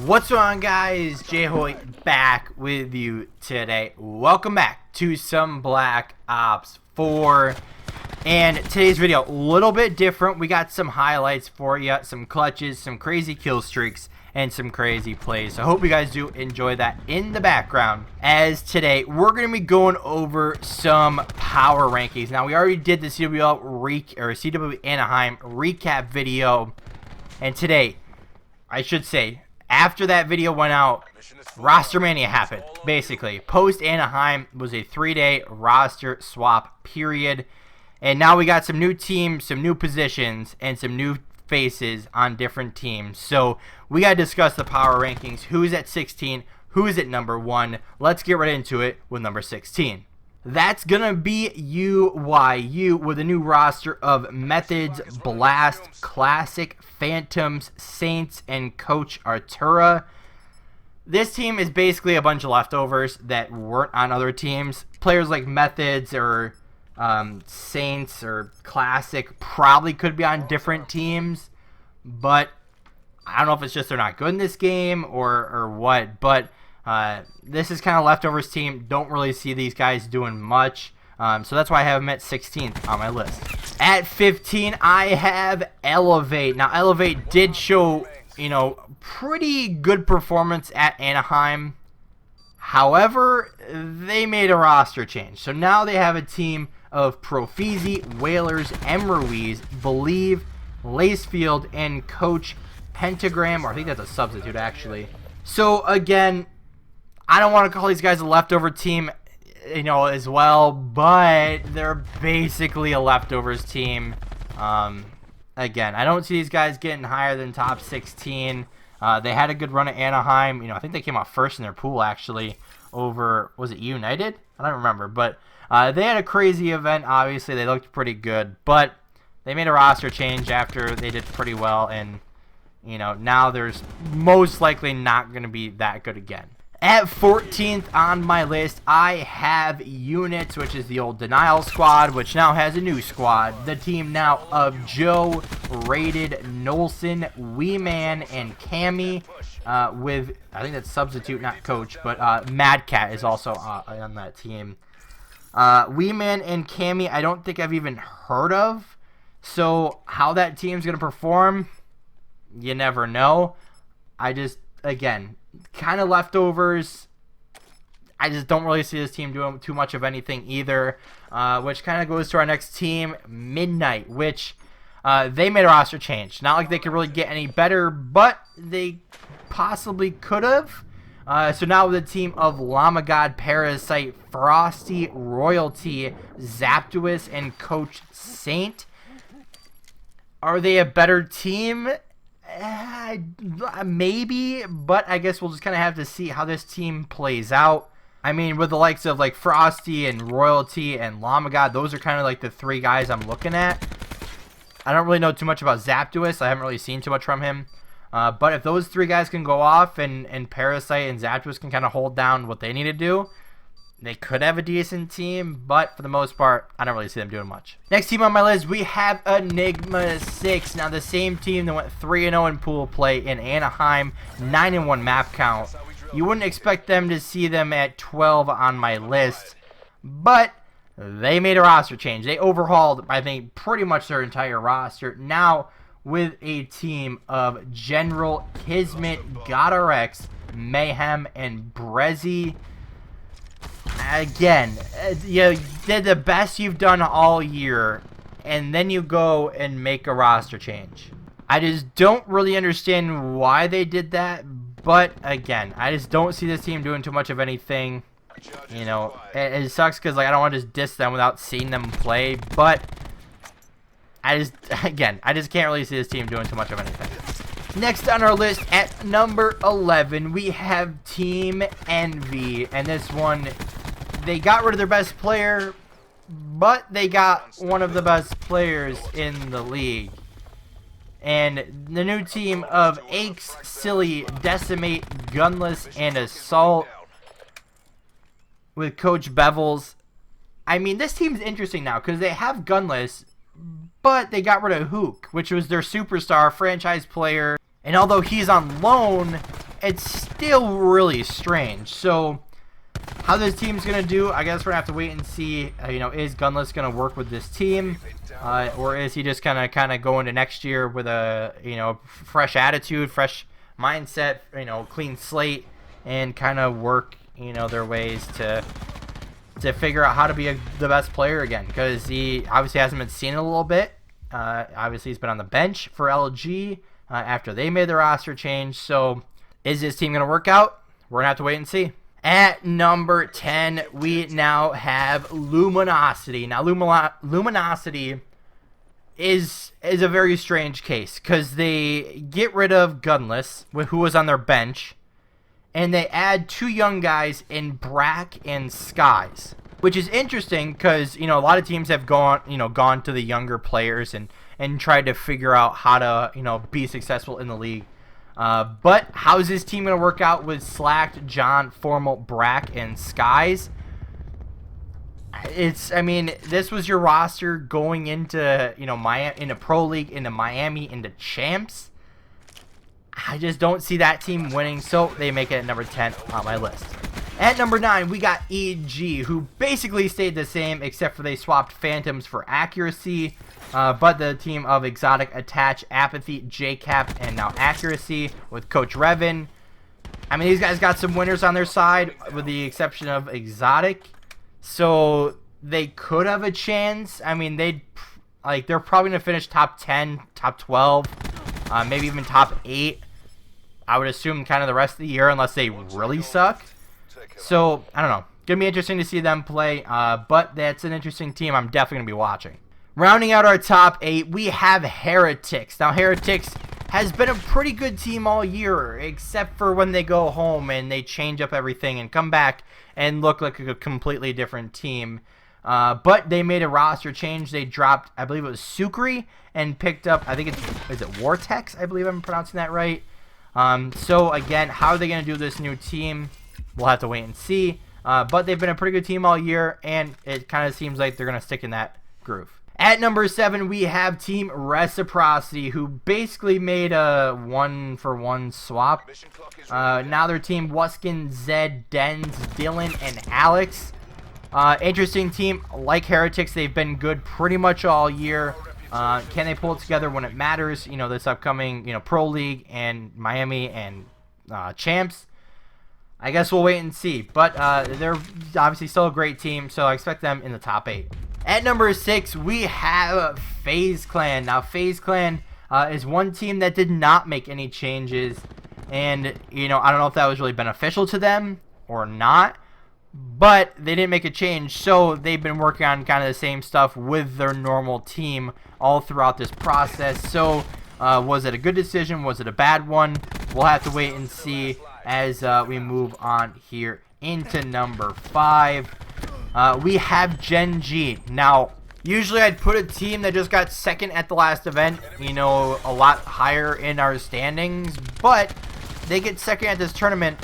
What's going on, guys? JHoyt back with you today. Welcome back to some Black Ops 4. And today's video, a little bit different. We got some highlights for you, some clutches, some crazy kill streaks, and some crazy plays. So I hope you guys do enjoy that in the background. As today, we're going to be going over some power rankings. Now, we already did the CWL Anaheim recap video. And today, I should say, after that video went out, Rostermania happened, basically. Post Anaheim was a 3-day roster swap period. And now we got some new teams, some new positions, and some new faces on different teams. So we got to discuss the power rankings. Who's at 16? Who's at number 1? Let's get right into it with number 16. That's going to be UYU with a new roster of Methods, Blast, Classic, Phantoms, Saints, and Coach Artura. This team is basically a bunch of leftovers that weren't on other teams. Players like Methods or Saints or Classic probably could be on different teams, but I don't know if it's just they're not good in this game or what, but this is kind of leftovers team. Don't really see these guys doing much, so that's why I have them at 16th on my list. At 15, I have Elevate. Now, Elevate did show, pretty good performance at Anaheim. However, they made a roster change. So now they have a team of Profizi, Whalers, Ruiz, Believe, Lacefield, and Coach Pentagram, or I think that's a substitute, actually. So, again, I don't want to call these guys a leftover team, as well, but they're basically a leftovers team. Again, I don't see these guys getting higher than top 16. They had a good run at Anaheim. I think they came out first in their pool, actually, over, was it United? I don't remember, but they had a crazy event. Obviously, they looked pretty good, but they made a roster change after they did pretty well, and, now there's most likely not going to be that good again. At 14th on my list, I have Units, which is the old Denial squad, which now has a new squad. The team now of Joe, Rated, Nolson, Weeman, and Cammy, with, I think that's substitute, not coach, but Mad Cat is also on that team. Weeman and Cammy, I don't think I've even heard of. So how that team's going to perform, you never know. Again, kind of leftovers. I just don't really see this team doing too much of anything either, which kind of goes to our next team, Midnight, which they made a roster change. Not like they could really get any better, but they possibly could have. So now with a team of Lamagod, Parasite, Frosty, Royalty, Zapduus, and Coach Saint. Are they a better team? Maybe, but I guess we'll just kind of have to see how this team plays out. I mean, with the likes of like Frosty and Royalty and Lamagod, those are kind of like the three guys I'm looking at. I don't really know too much about Zapduus. I haven't really seen too much from him. But if those three guys can go off and Parasite and Zapduus can kind of hold down what they need to do, they could have a decent team, but for the most part, I don't really see them doing much. Next team on my list, we have Enigma 6. Now, the same team that went 3-0 in pool play in Anaheim, 9-1 map count. You wouldn't expect them to see them at 12 on my list, but they made a roster change. They overhauled, I think, pretty much their entire roster. Now, with a team of General, Kismet, GodRx, Mayhem, and Brezzy. Again, you did the best you've done all year, and then you go and make a roster change. I just don't really understand why they did that, but again, I just don't see this team doing too much of anything. It sucks because I don't want to just diss them without seeing them play, but I just can't really see this team doing too much of anything. Next on our list, at number 11, we have Team Envy, and this one, they got rid of their best player, but they got one of the best players in the league. And the new team of Aches, Silly, Decimate, Gunless, and Assault with Coach Bevels. I mean, this team's interesting now because they have Gunless, but they got rid of Hook, which was their superstar franchise player. And although he's on loan, it's still really strange. So how this team's going to do, I guess we're going to have to wait and see. You know, is Gunless going to work with this team? Or is he just going to kind of go into next year with a, you know, fresh attitude, fresh mindset, you know, clean slate, and kind of work, you know, their ways to figure out how to be the best player again? Because he obviously hasn't been seen in a little bit. Obviously, he's been on the bench for LG after they made the roster change. So is this team going to work out? We're going to have to wait and see. At number 10, we now have Luminosity. Now, Luminosity is a very strange case because they get rid of Gunless, who was on their bench, and they add two young guys in Brack and Skies, which is interesting because, you know, a lot of teams have gone to the younger players and tried to figure out how to, you know, be successful in the league. But how's this team going to work out with Slacked, John, Formal, Brack, and Skies? I mean, this was your roster going into, you know, into Pro League, into Miami, into Champs. I just don't see that team winning, so they make it at number 10 on my list. At number 9, we got EG, who basically stayed the same, except for they swapped Phantoms for accuracy. But the team of Exotic, Attach, Apathy, JCap, and now Accuracy with Coach Revan. I mean, these guys got some winners on their side, with the exception of Exotic. So they could have a chance. I mean, they're probably going to finish top 10, top 12, maybe even top 8. I would assume kind of the rest of the year, unless they really suck. So, I don't know. Going to be interesting to see them play, but that's an interesting team I'm definitely going to be watching. Rounding out our top 8, we have Heretics. Now, Heretics has been a pretty good team all year, except for when they go home and they change up everything and come back and look like a completely different team. But they made a roster change. They dropped, I believe it was Sukri, and picked up, I think is it Vortex? I believe I'm pronouncing that right. So, again, how are they going to do this new team? We'll have to wait and see. But they've been a pretty good team all year, and it kind of seems like they're going to stick in that groove. At number 7, we have Team Reciprocity, who basically made a 1-for-1 swap. Now their team, Wuskin, Zed, Denz, Dylan, and Alex. Interesting team. Like Heretics, they've been good pretty much all year. Can they pull it together when it matters? You know, this upcoming, you know, Pro League and Miami and Champs. I guess we'll wait and see. But they're obviously still a great team, so I expect them in the top 8. At number 6, we have FaZe Clan. Now, FaZe Clan is one team that did not make any changes. And, you know, I don't know if that was really beneficial to them or not. But they didn't make a change, so they've been working on kind of the same stuff with their normal team all throughout this process. So, was it a good decision? Was it a bad one? We'll have to wait and see as we move on here into number 5. We have Gen G. Now, usually I'd put a team that just got second at the last event, you know, a lot higher in our standings, but they get second at this tournament,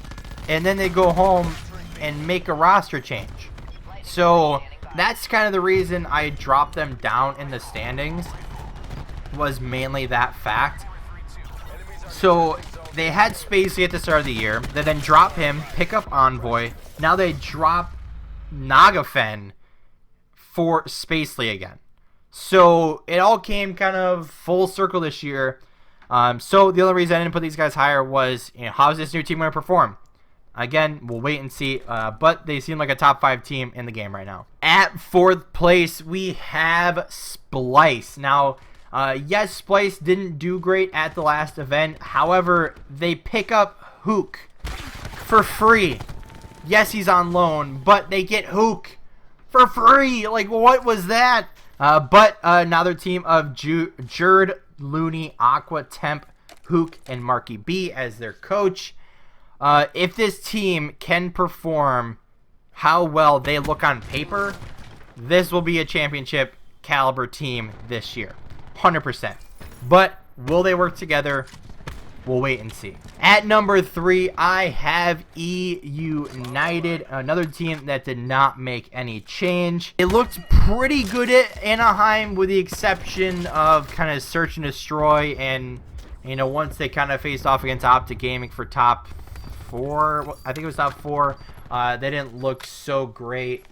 and then they go home and make a roster change. So, that's kind of the reason I dropped them down in the standings, was mainly that fact. So, they had Spacey at the start of the year. They then drop him, pick up Envoy. Now they drop Nagafen for Spacely again. So it all came kind of full circle this year. So the only reason I didn't put these guys higher was, you know, how's this new team going to perform? Again, we'll wait and see. But they seem like a top 5 team in the game right now. At 4th place, we have Splice. Now, yes, Splice didn't do great at the last event. However, they pick up Hook for free. Yes, he's on loan, but they get Hook for free. Like, what was that? But another team of Jerd, Looney, Aqua, Temp, Hook, and Marky B as their coach. If this team can perform how well they look on paper, this will be a championship caliber team this year. 100%. But will they work together? We'll wait and see. At number 3, I have E United, another team that did not make any change. It looked pretty good at Anaheim, with the exception of kind of Search and Destroy, and, you know, once they kind of faced off against Optic Gaming for top 4. I think it was top 4. They didn't look so great.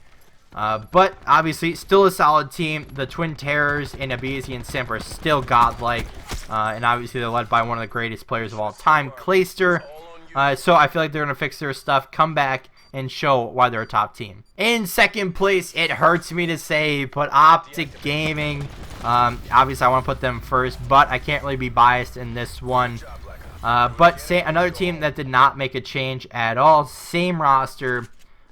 But obviously, still a solid team. The Twin Terrors and Abizi and Simp are still godlike. And obviously, they're led by one of the greatest players of all time, Clayster. So I feel like they're going to fix their stuff, come back, and show why they're a top team. In second place, it hurts me to say, but Optic Gaming. Obviously, I want to put them first, but I can't really be biased in this one. But say another team that did not make a change at all. Same roster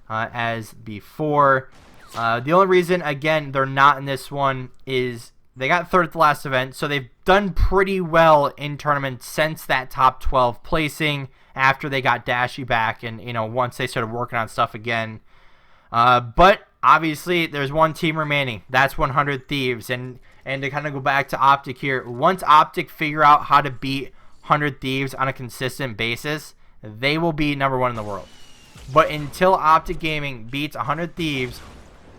as before. The only reason, again, they're not in this one is they got third at the last event, so they've done pretty well in tournaments since that top 12 placing after they got Dashy back and, you know, once they started working on stuff again. But obviously, there's one team remaining. That's 100 Thieves. And to kind of go back to Optic here, once Optic figure out how to beat 100 Thieves on a consistent basis, they will be #1 in the world. But until Optic Gaming beats 100 Thieves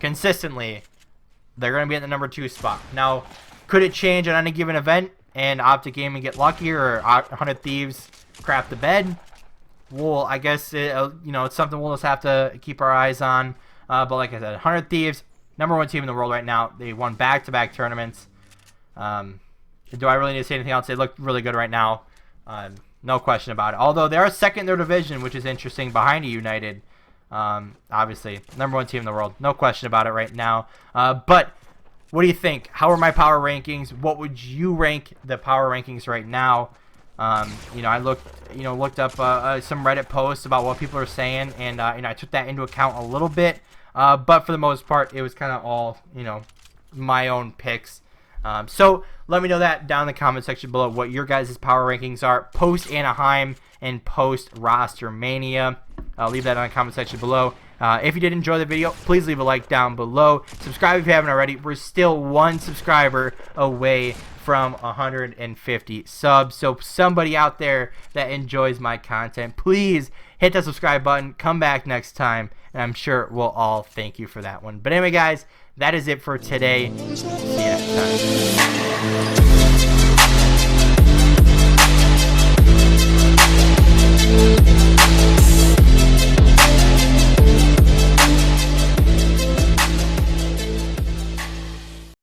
consistently, they're going to be at the #2 spot. Now, could it change on any given event and Optic Gaming get lucky, or 100 Thieves crap the bed? Well, I guess you know, it's something we'll just have to keep our eyes on. But like I said, 100 Thieves, #1 team in the world right now. They won back-to-back tournaments. Do I really need to say anything else? They look really good right now. No question about it. Although they are second in their division, which is interesting, behind United. Obviously, #1 team in the world. No question about it right now. But what do you think? How are my power rankings? What would you rank the power rankings right now? You know, I looked up some Reddit posts about what people are saying, and you know, I took that into account a little bit. But for the most part, it was kind of all, you know, my own picks. So let me know that down in the comment section below what your guys' power rankings are post Anaheim and post Rostermania. Leave that in the comment section below. If you did enjoy the video, please leave a like down below. Subscribe if you haven't already. We're still 1 subscriber away from 150 subs. So somebody out there that enjoys my content, please hit that subscribe button. Come back next time, and I'm sure we'll all thank you for that one. But anyway, guys, that is it for today. See you next time.